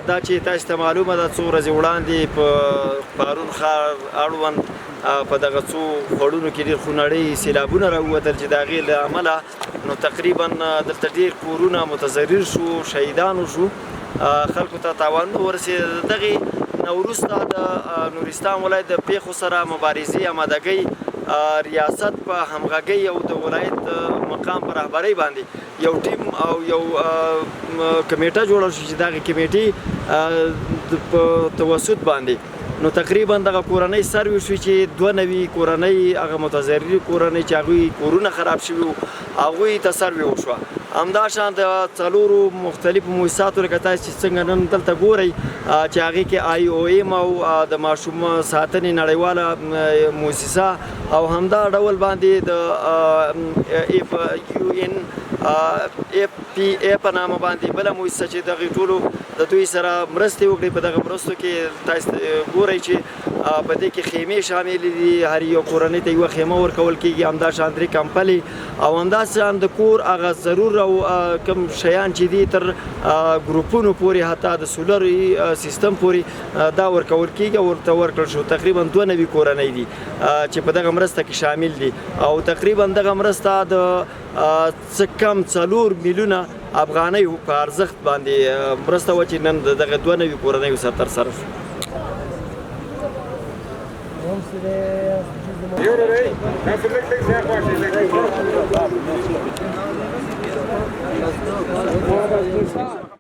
دا چې تاسو ته معلومه ده څو ورځې وړاندې په پارون ښار اړوند په دغه څو خوړونو کې ډېر خونړۍ سیلابونه راووتل چې د هغې له امله نو تقریبا دلته ډېر کورونه متضرر شو، شهیدان وشو، خلکو ته تاوانونه ورسېد. دغې نه وروسته د نورستان ولایت د پیښو سره مبارزې امادګۍ ریاست په همغږۍ او د ولایت مقام په رهبرۍ باندې یو ټیم او یو کمیټه جوړه شو چې دغه کمیټې په توسط باندې نو تقریبا دغه کورنۍ سروي شوې چې 92 کورنۍ هغه متضررې کورنۍ چې هغوی کورونه خراب شوي وو هغوی ته سروي وشوه. همداشان د څلورو مختلفو مؤسساتو لکه تاسو چې څنګه نن دلته ګورئ چې هغې کې IOM او د ماشوم ساتنې نړیواله مؤسسه او همدا ډول باندې د UN FPA په نامه باندې بله مؤسسه چې دغې ټولو د دوی سره مرستې وکړي. په دغه مرستو کې تاسو ګورئ چې په دې کې خیمې شاملې دي، هر یو کورنۍ ته یوه خیمه ورکول کېږي، همداشان 3 کمپلې او همداسې د کور هغه ضرور او کوم شیان چې دي تر ګروپونو پورې حتی د سولر سیستم پورې دا ورکول کېږي او ورته ورکړل شو. تقریبا 92 کورنۍ دي چې په دغه مرسته کې شامل دي او تقریبا دغه مرسته د څه کم 4 میلیونه افغانۍ په ارزښت باندې مرسته وه چې نن دغه 92 کورنیو سره ترسره شو.